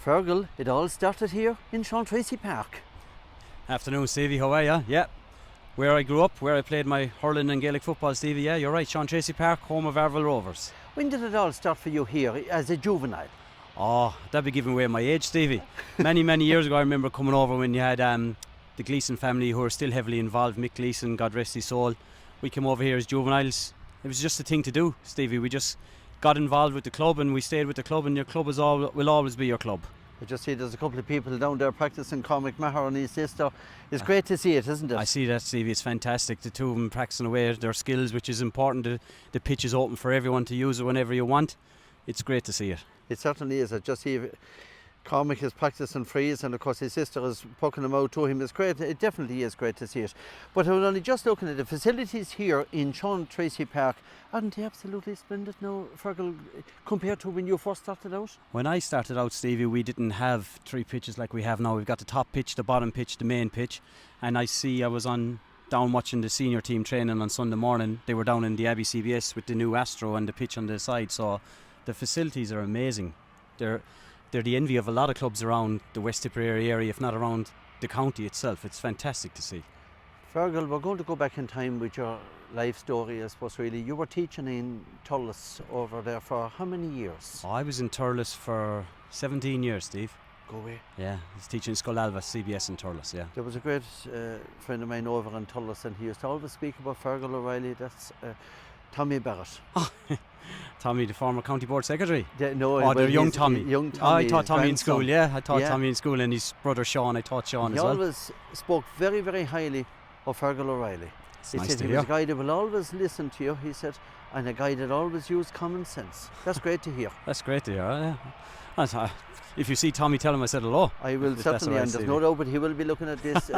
Fergal, it all started here in Shant Tracy Park. Afternoon, Stevie, how are you? Yeah, where I grew up, where I played my hurling and Gaelic football, Stevie. Yeah, you're right, Shant Tracy Park, home of Fergal Rovers. When did it all start for you here as a juvenile? Oh, that'd be giving away my age, Stevie. Many years ago, I remember coming over when you had the Gleeson family, who are still heavily involved. Mick Gleeson, God rest his soul. We came over here as juveniles. It was just a thing to do, Stevie. We just got involved with the club and we stayed with the club, and your club will always be your club. I just see there's a couple of people down there practicing Cormac Maher and his sister. It's great to see it, isn't it? I see that, Stevie. It's fantastic. The two of them practicing away their skills, which is important. The pitch is open for everyone to use it whenever you want. It's great to see it. It certainly is. I just see Cormac is practicing frees, and of course his sister is poking them out to him. It's great. It definitely is great to see it. But I was only just looking at the facilities here in Shant Tracy Park. Aren't they absolutely splendid now, Fergal, compared to when you first started out? When I started out, Stevie, we didn't have three pitches like we have now. We've got the top pitch, the bottom pitch, the main pitch. And I was down watching the senior team training on Sunday morning. They were down in the Abbey CBS with the new Astro and the pitch on the side. So the facilities are amazing. They're the envy of a lot of clubs around the West Tipperary area, if not around the county itself. It's fantastic to see. Fergal, we're going to go back in time with your life story, I suppose, really. You were teaching in Thurles over there for how many years? I was in Thurles for 17 years, Steve. Go away. Yeah, I was teaching in Scolalva CBS in Thurles, yeah. There was a great friend of mine over in Thurles, and he used to always speak about Fergal O'Reilley. That's Tommy Barrett. Tommy, the former county board secretary? The young Tommy. Young Tommy. I taught Tommy in school, yeah. I taught Yeah. Tommy in school, and his brother Sean, I taught Sean as well. He always spoke very, very highly of Fergal O'Reilley. He Nice said to he hear. was a guy that will always listen to you, he said, and a guy that always used common sense. That's great to hear. That's great to hear, yeah. If you see Tommy, tell him I said hello. I will certainly, and there's no doubt, but he will be looking at this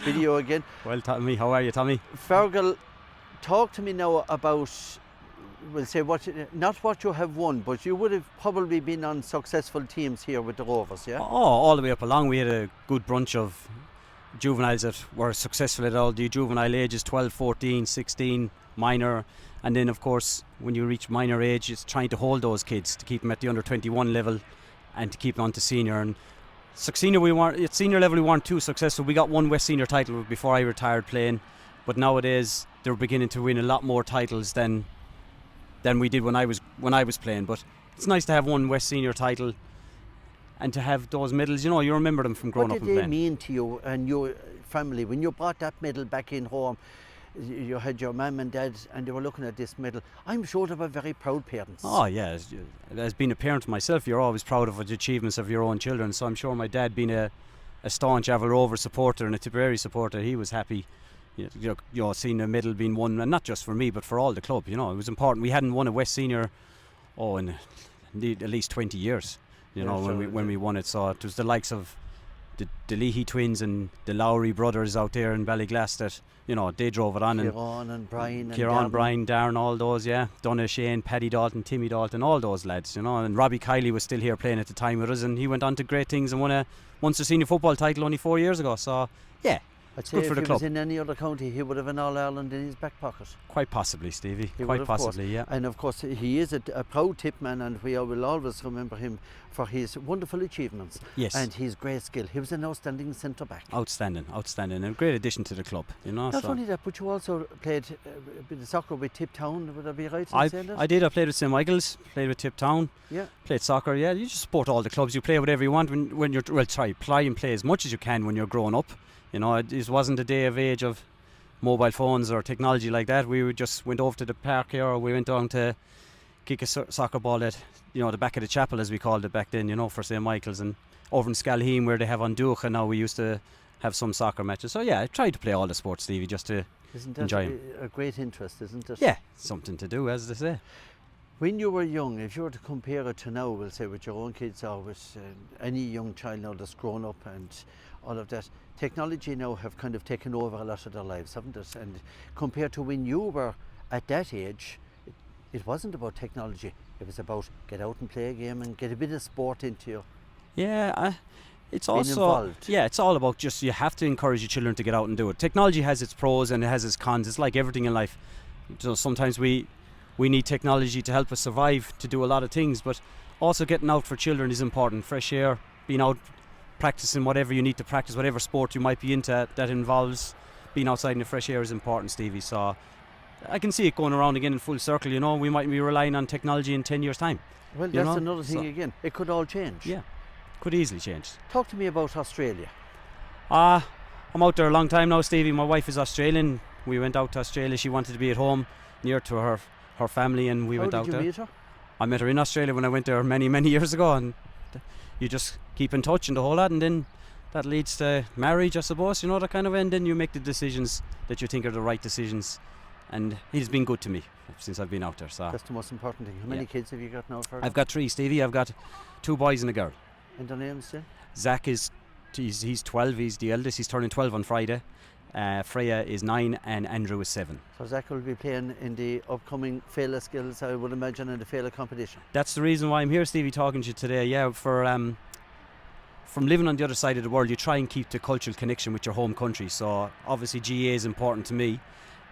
video again. Well, Tommy, how are you, Tommy? Fergal, talk to me now about, we'll say, not what you have won, but you would have probably been on successful teams here with the Rovers, yeah? Oh, all the way up along. We had a good bunch of juveniles that were successful at all the juvenile ages, 12, 14, 16, minor. And then, of course, when you reach minor age, it's trying to hold those kids to keep them at the under 21 level and to keep them on to senior. And at senior level we weren't too successful. We got one West Senior title before I retired playing, but nowadays they're beginning to win a lot more titles than we did when I was playing. But it's nice to have one West Senior title and to have those medals. You know, you remember them from growing up and playing. What did they mean to you and your family when you brought that medal back in home? You had your mum and dad, and they were looking at this medal. I'm sure they were very proud parents. Oh yeah, as being a parent myself, you're always proud of the achievements of your own children. So I'm sure my dad, being a staunch Fergal Rovers supporter and a Tipperary supporter, he was happy. You know, seeing a medal being won, and not just for me, but for all the club. You know, it was important. We hadn't won a West Senior, in at least 20 years. You know, when we won it. So it was the likes of the Leahy twins and the Lowry brothers out there in Ballyglass that, you know, they drove it on. Kieran and Brian. Kieran, Brian, Darren, all those, yeah. Donna, Shane, Paddy Dalton, Timmy Dalton, all those lads, you know. And Robbie Kiley was still here playing at the time with us, and he went on to great things and won a Munster senior football title only 4 years ago. So, yeah. It's good for the club. If he was in any other county, he would have an All-Ireland in his back pocket. Quite possibly, Stevie. Quite possibly, yeah. And of course, he is a proud tipman, and we will always remember him for his wonderful achievements. Yes. And his great skill. He was an outstanding centre-back. Outstanding, and a great addition to the club, you know. Not only that, but you also played a bit of soccer with Tip Town. Would I be right in saying that? I did. I played with St Michael's, played with Tip Town. Yeah. Played soccer, yeah. You just support all the clubs. You play whatever you want when you're, play and play as much as you can when you're growing up. You know, it wasn't a day of age of mobile phones or technology like that. We just went over to the park here, or we went down to kick a soccer ball at, you know, the back of the chapel, as we called it back then, you know, for St Michael's. And over in Scalheen, where they have Anduach, and now we used to have some soccer matches. So yeah, I tried to play all the sports, Stevie, just to enjoy them. A great interest, isn't it? Yeah, something to do, as they say. When you were young, if you were to compare it to now, we'll say with your own kids or with any young child now that's grown up and all of that, technology now have kind of taken over a lot of their lives, haven't it? And compared to when you were at that age, it wasn't about technology. It was about get out and play a game and get a bit of sport into you. Yeah, it's also involved. Yeah, it's all about just, you have to encourage your children to get out and do it. Technology has its pros and it has its cons. It's like everything in life. So sometimes we need technology to help us survive, to do a lot of things, but also getting out for children is important. Fresh air, being out practicing whatever you need to practice, whatever sport you might be into that involves being outside in the fresh air is important, Stevie. So I can see it going around again in full circle. You know, we might be relying on technology in 10 years' time. Well, that's another thing again. It could all change. Yeah, could easily change. Talk to me about Australia. I'm out there a long time now, Stevie. My wife is Australian. We went out to Australia. She wanted to be at home, near to her family, and we went out there. How did you meet her? I met her in Australia when I went there many years ago, and you just keep in touch and the whole lot, and then that leads to marriage, I suppose, you know, that kind of, and then you make the decisions that you think are the right decisions, and he's been good to me since I've been out there. So that's the most important thing. How many kids have you got now, Fergal? I've got 3, Stevie. I've got 2 boys and a girl. And their names then? Zach he's 12, he's the eldest, he's turning 12 on Friday. Freya is 9 and Andrew is 7. So Zach will be playing in the upcoming Feile skills, I would imagine, in the Feile competition. That's the reason why I'm here, Stevie, talking to you today. Yeah, from living on the other side of the world, you try and keep the cultural connection with your home country. So obviously GA is important to me,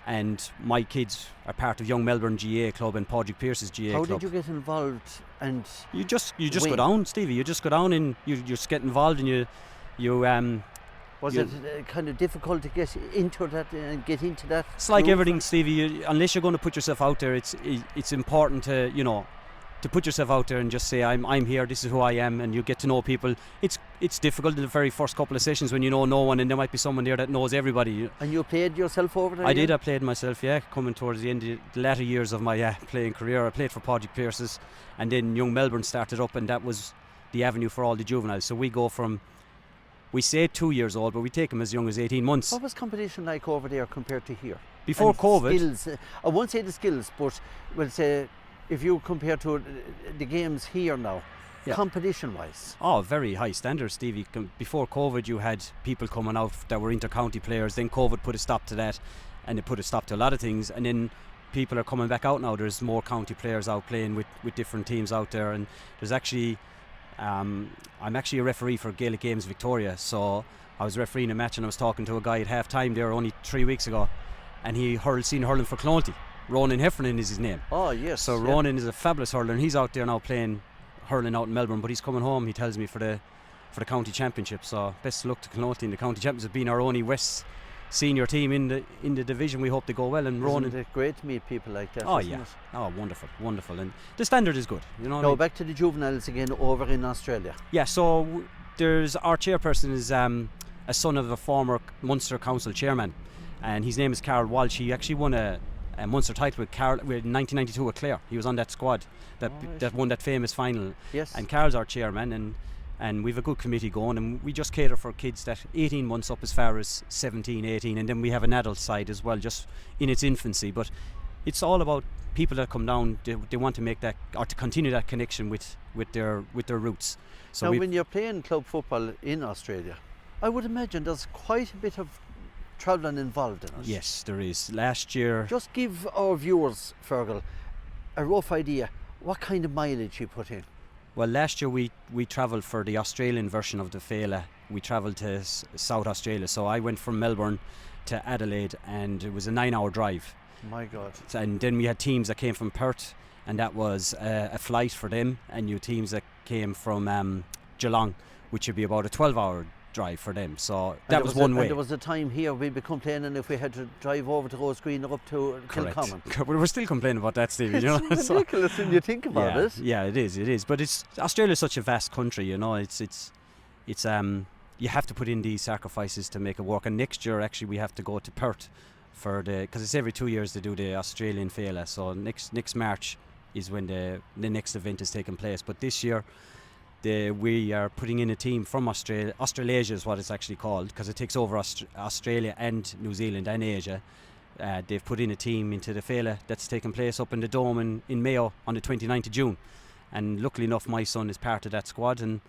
and my kids are part of Young Melbourne GA Club and Padraig Pearce's GA Club. How did you get involved? And you just go down, Stevie. You just go down and you just get involved, and you was it kind of difficult to get into that and get into that? It's like everything, Stevie. Unless you're going to put yourself out there, it's important to to put yourself out there and just say I'm here. This is who I am, and you get to know people. It's difficult in the very first couple of sessions when you know no one, and there might be someone there that knows everybody. And you played yourself over there? I did. I played myself. Yeah, coming towards the end of the latter years of my playing career, I played for Padraig Pearce's, and then Young Melbourne started up, and that was the avenue for all the juveniles. So we go from. We say 2 years old, but we take them as young as 18 months. What was competition like over there compared to here? Before COVID? Skills, I won't say the skills, but we'll say if you compare to the games here now, competition-wise. Oh, very high standards, Stevie. Before COVID, you had people coming out that were inter-county players. Then COVID put a stop to that, and it put a stop to a lot of things. And then people are coming back out now. There's more county players out playing with different teams out there, and there's actually... I'm actually a referee for Gaelic Games Victoria, so I was refereeing a match and I was talking to a guy at half time there only 3 weeks ago, and he seen hurling for Clonty. Ronan Heffernan is his name. Oh yes. So Ronan is a fabulous hurler, and he's out there now playing hurling out in Melbourne, but he's coming home, he tells me, for the county championship. So best of luck to Clonty in the county championship, being our only West senior team in the division. We hope they go well. And Ronan, isn't it great to meet people like that? Oh yeah. Oh, wonderful, and the standard is good. You know. Now back to the juveniles again over in Australia. Yeah. So there's our chairperson is a son of a former Munster Council chairman, and his name is Carl Walsh. He actually won a Munster title with 1992 with Clare. He was on that squad that won that famous final. Yes. And Carl's our chairman, and we've a good committee going, and we just cater for kids that 18 months up as far as 17, 18, and then we have an adult side as well, just in its infancy. But it's all about people that come down. They want to make that, or to continue that connection with their roots. So now when you're playing club football in Australia, I would imagine there's quite a bit of travelling involved in it. Yes, there is. Last year, just give our viewers, Fergal, a rough idea what kind of mileage you put in. Well, last year we travelled for the Australian version of the Feile. We travelled to South Australia. So I went from Melbourne to Adelaide, and it was a 9-hour drive. My God. And then we had teams that came from Perth, and that was a flight for them, and you teams that came from Geelong, which would be about a 12-hour drive for them. So that was one way. And there was a time here we'd be complaining if we had to drive over to Rose Green or up to Kilcommon. We were still complaining about that, Stevie. You know, it's ridiculous when you think about it. Yeah, it is. But Australia's such a vast country. You know, it's you have to put in these sacrifices to make it work. And next year, actually, we have to go to Perth because it's every 2 years they do the Australian Feile. So next March is when the next event is taking place. But this year, we are putting in a team from Australia. Australasia is what it's actually called, because it takes over Australia and New Zealand and Asia. They've put in a team into the Feile that's taking place up in the Dome in Mayo on the 29th of June. And luckily enough, my son is part of that squad, and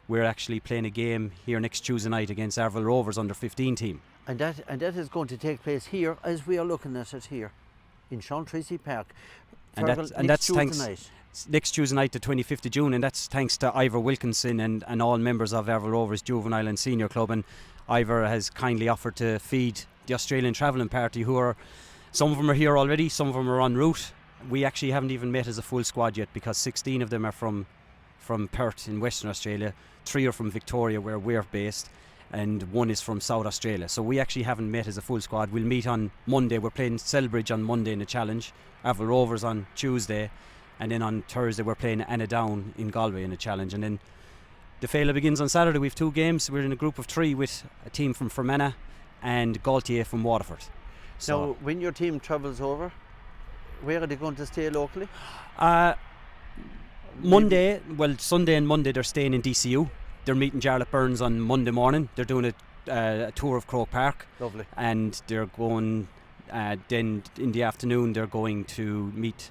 we're actually playing a game here next Tuesday night against Arville Rovers under 15 team. And that is going to take place here, as we are looking at it here, in Shant Tracy Park. And that's thanks. Next Tuesday night, the 25th of June, and that's thanks to Ivor Wilkinson and all members of Arville Rovers Juvenile and Senior Club. And Ivor has kindly offered to feed the Australian Travelling Party, some of them are here already, some of them are en route. We actually haven't even met as a full squad yet, because 16 of them are from from Perth in Western Australia, 3 are from Victoria where we're based, and 1 is from South Australia. So we actually haven't met as a full squad. We'll meet on Monday. We're playing Selbridge on Monday in the Challenge, Avril Rovers on Tuesday, and then on Thursday we're playing Annadown in Galway in the Challenge, and then the Feile begins on Saturday. We have 2 games. We're in a group of 3 with a team from Fermanagh and Galtier from Waterford. So now, when your team travels over, where are they going to stay locally? Sunday and Monday they're staying in DCU. They're meeting Jarlath Burns on Monday morning. They're doing a tour of Croke Park. Lovely. And they're going, then in the afternoon they're going to meet,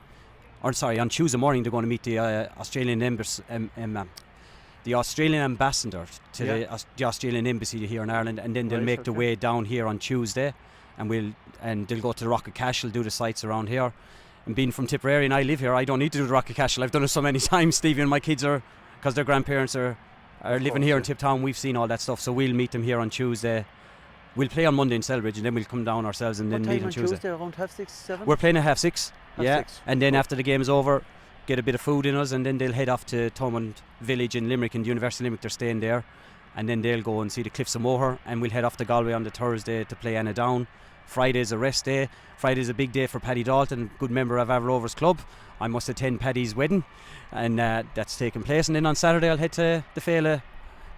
on Tuesday morning they're going to meet the Australian Embassy, the Australian ambassador to the Australian Embassy here in Ireland, and then they'll make their way down here on Tuesday, and they'll go to the Rocket Cashel, do the sites around here. And being from Tipperary and I live here, I don't need to do the Rocket Cashel. I've done it so many times, Stevie, and my kids are, because their grandparents are living here in Tiptown. We've seen all that stuff, so we'll meet them here on Tuesday. We'll play on Monday in Selbridge, and then we'll come down ourselves and then meet on Tuesday. Around 6:30, 7? We're playing at 6:30. Yeah, 6:30. and then after the game is over, get a bit of food in us, and then they'll head off to Thomond Village in Limerick, in the University of Limerick. They're staying there, and then they'll go and see the Cliffs of Moher, and we'll head off to Galway on the Thursday to play Annadown. Friday's a rest day. Friday's a big day for Paddy Dalton, good member of Avril Rovers Club. I must attend Paddy's wedding, and that's taking place. And then on Saturday I'll head to the Feile.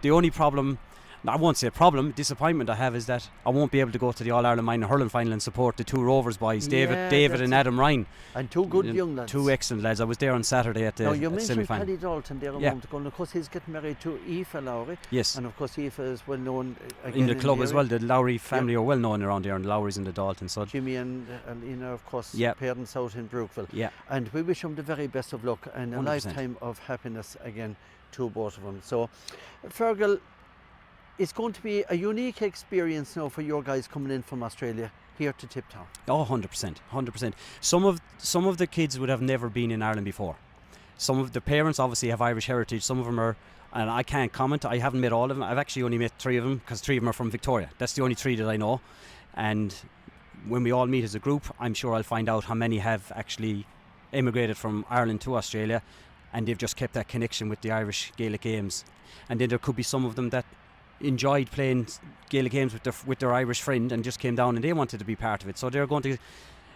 The only problem, I won't say disappointment I have, is that I won't be able to go to the All-Ireland Minor Hurling Final and support the 2 Rovers boys, David and Adam Ryan. And 2 good young lads. 2 excellent lads. I was there on Saturday at the now, you mentioned semi-final. Paddy Dalton there a moment ago, and of course he's getting married to Aoife Lowry. Yes. And of course Aoife is well known in the club as well. The Lowry family are well known around there, and the Lowrys and the Dalton. So Jimmy and Alina, of course, parents out in Brookville. Yeah. And we wish them the very best of luck and 100%. a lifetime of happiness again to both of them. So, Fergal, it's going to be a unique experience now for your guys coming in from Australia here to Tiptown. Oh, 100%. Some of the kids would have never been in Ireland before. Some of the parents obviously have Irish heritage. Some of them are, and I can't comment. I haven't met all of them. I've actually only met 3 of them, because 3 of them are from Victoria. That's the only 3 that I know. And when we all meet as a group, I'm sure I'll find out how many have actually emigrated from Ireland to Australia, and they've just kept that connection with the Irish Gaelic games. And then there could be some of them that enjoyed playing Gaelic games with their Irish friend and just came down and they wanted to be part of it. So they're going to,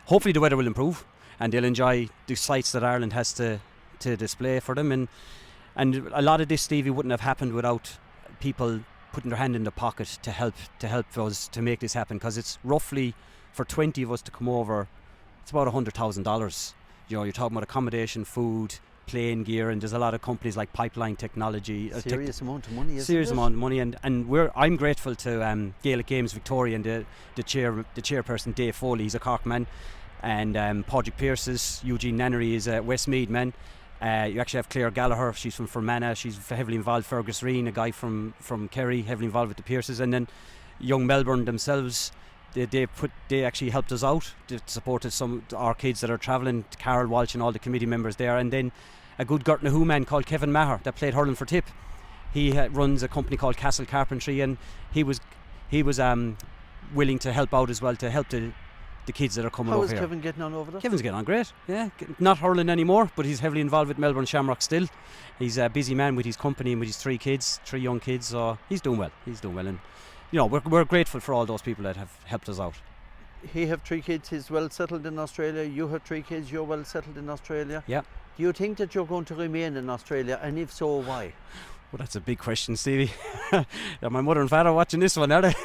hopefully the weather will improve and they'll enjoy the sights that Ireland has to display for them. And a lot of this, Stevie, wouldn't have happened without people putting their hand in the pocket to help us to make this happen, because it's roughly, for 20 of us to come over, it's about $100,000. You know, you're talking about accommodation, food, plane gear, and there's a lot of companies like Pipeline Technology. Serious amount of money, isn't it? Serious amount of money, and I'm grateful to Gaelic Games Victoria and the chairperson Dave Foley. He's a Cork man, and Padraig Pearce's Eugene Nannery is a Westmeath man. You actually have Claire Gallagher, she's from Fermanagh, she's heavily involved. Fergus Reen, a guy from Kerry, heavily involved with the Pearces, and then Young Melbourne themselves. They actually helped us out. They supported some our kids that are travelling, Carol Walsh and all the committee members there, and then a good Gurtnahu man called Kevin Maher that played hurling for Tip. He runs a company called Castle Carpentry, and he was willing to help out as well, to help the kids that are coming over here. How is Kevin getting on over there? Kevin's getting on great, yeah. Not hurling anymore, but he's heavily involved with Melbourne Shamrock still. He's a busy man with his company and with his 3 young kids, so he's doing well, and you know, we're grateful for all those people that have helped us out. He have 3 kids, he's well settled in Australia. You have 3 kids, you're well settled in Australia. Yeah. Do you think that you're going to remain in Australia, and if so, why? Well, that's a big question, Stevie. Are my mother and father watching this one, are they?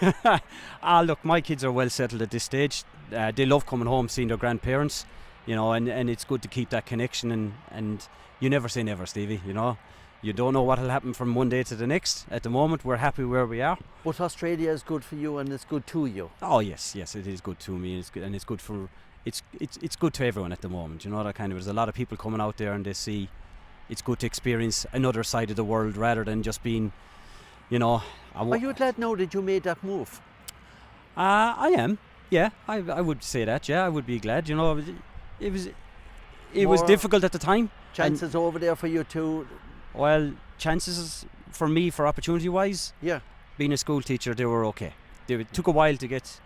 Look, my kids are well settled at this stage. They love coming home, seeing their grandparents, you know, and it's good to keep that connection, and you never say never, Stevie, you know. You don't know what will happen from one day to the next. At the moment, we're happy where we are. But Australia is good for you, and it's good to you. Oh yes, it is good to me. It's good, and it's good for it's good to everyone at the moment. You know, that kind of. There's a lot of people coming out there, and they see it's good to experience another side of the world rather than just being, you know. Are you glad now that you made that move? I am. Yeah, I would say that. Yeah, I would be glad. You know, it was difficult at the time. Chances over there for you to. Well, chances for me, for opportunity-wise, yeah, being a school teacher, they were okay. It took a while to get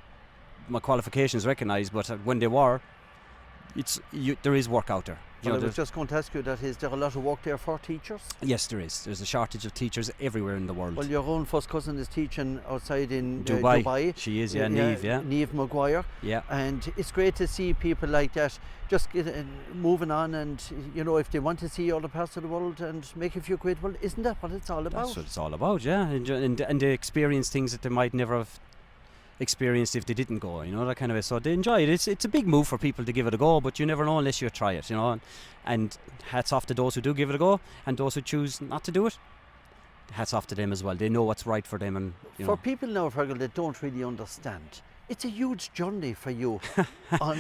my qualifications recognised, but when they were, there is work out there. You Well, know, I was just going to ask you that, is there a lot of work there for teachers? yes, there is. There's a shortage of teachers everywhere in the world. Well, your own first cousin is teaching outside in Dubai. Dubai. She is, yeah, Niamh, yeah. Niamh Maguire. Yeah. And it's great to see people like that just moving on, and you know, if they want to see other parts of the world and make a few quid, well, isn't that what it's all about? That's what it's all about, yeah. And they experience things that they might never have experienced if they didn't go, you know, that kind of way. So they enjoy it. It's a big move for people to give it a go, but you never know unless you try it, you know. And hats off to those who do give it a go, and those who choose not to do it, hats off to them as well. They know what's right for them. And you for know, people now, Fergal, that don't really understand, it's a huge journey for you on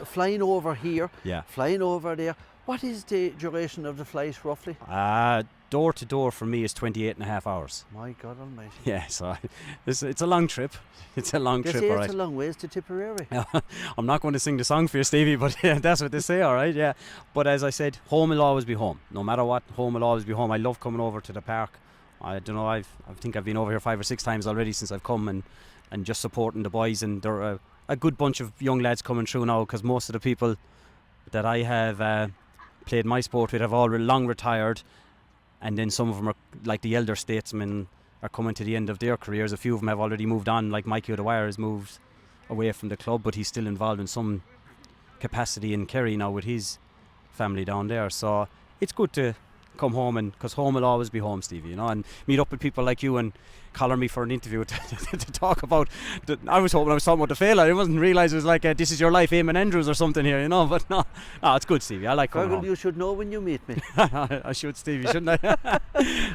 flying over here, yeah. flying over there. What is the duration of the flight roughly? Door to door for me is 28.5 hours. My God almighty. Yeah, so it's a long trip. It's a long They trip, say all it's right. a long ways to Tipperary. I'm not going to sing the song for you, Stevie, but yeah, that's what they say, all right, yeah. But as I said, home will always be home. No matter what, home will always be home. I love coming over to the park. I don't know, I think I've been over here 5 or 6 times already since I've come, and just supporting the boys. And there are a good bunch of young lads coming through now, because most of the people that I have played my sport with have all long retired, and then some of them are, like the elder statesmen, are coming to the end of their careers. A few of them have already moved on, like Mikey O'Dwyer has moved away from the club, but he's still involved in some capacity in Kerry now with his family down there. So it's good to come home, and because home will always be home, Stevie, you know, and meet up with people like you and collar me for an interview to talk about I was hoping I was talking about the Feile. I wasn't realise it was like This Is Your Life, Eamon Andrews or something here, you know. But no, it's good, Stevie. I like coming Fergal, home. you should know when you meet me. I should, Stevie, shouldn't I?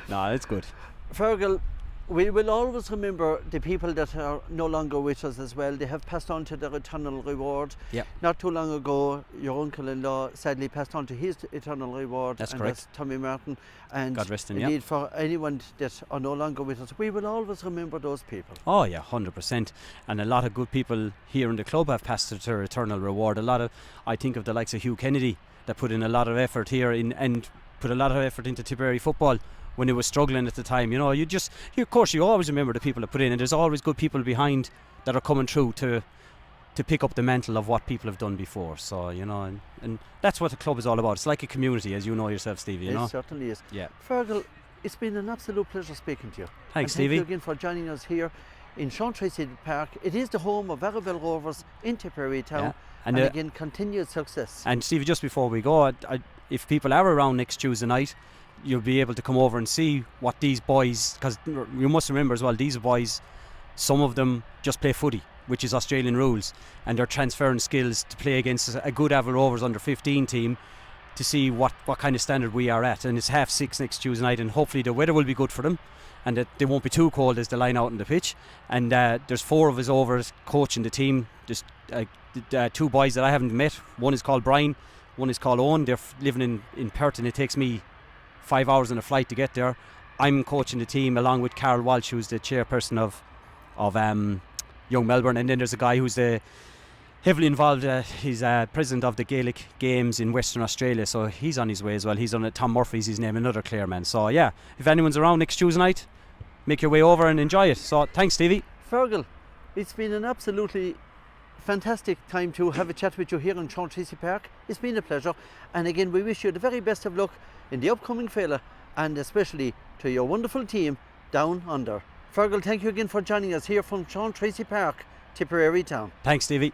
No, it's good. Fergal, we will always remember the people that are no longer with us as well. They have passed on to their eternal reward. Yep. Not too long ago, your uncle-in-law sadly passed on to his eternal reward. That's and correct. That's Tommy Martin. And God rest him, indeed, for anyone that are no longer with us, we will always remember those people. Oh yeah, 100%. And a lot of good people here in the club have passed to their eternal reward. I think of the likes of Hugh Kennedy, that put in a lot of effort here and put a lot of effort into Tipperary football when it was struggling at the time. You know, of course you always remember the people that put in, and there's always good people behind that are coming through to pick up the mantle of what people have done before. So, you know, and that's what the club is all about. It's like a community, as you know yourself, Stevie, you know. It certainly is. Yeah. Fergal, it's been an absolute pleasure speaking to you. Thanks, and Stevie. Thank you again for joining us here in Shant Tracy Park. It is the home of Fergal Rovers in Tipperary town. Yeah. And again, continued success. And Stevie, just before we go, if people are around next Tuesday night, you'll be able to come over and see what these boys, because you must remember as well, these boys, some of them just play footy, which is Australian rules, and they're transferring skills to play against a good Fergal Rovers under 15 team to see what kind of standard we are at. And it's 6:30 next Tuesday night, and hopefully the weather will be good for them, and that they won't be too cold as they line out on the pitch. And there's 4 of us over coaching the team. Just 2 boys that I haven't met. One is called Brian, one is called Owen. They're living in Perth, and it takes me 5 hours on a flight to get there. I'm coaching the team along with Carl Walsh, who's the chairperson of Young Melbourne, and then there's a guy who's heavily involved. He's president of the Gaelic Games in Western Australia, so he's on his way as well. He's on it. Tom Murphy's his name, another Clare man. So yeah, if anyone's around next Tuesday night, make your way over and enjoy it. So thanks, Stevie. Fergal, it's been an absolutely fantastic time to have a chat with you here in Shant Tracy Park. It's been a pleasure, and again we wish you the very best of luck in the upcoming Feile, and especially to your wonderful team down under. Fergal, thank you again for joining us here from Shant Tracy Park, Tipperary town. Thanks, Stevie.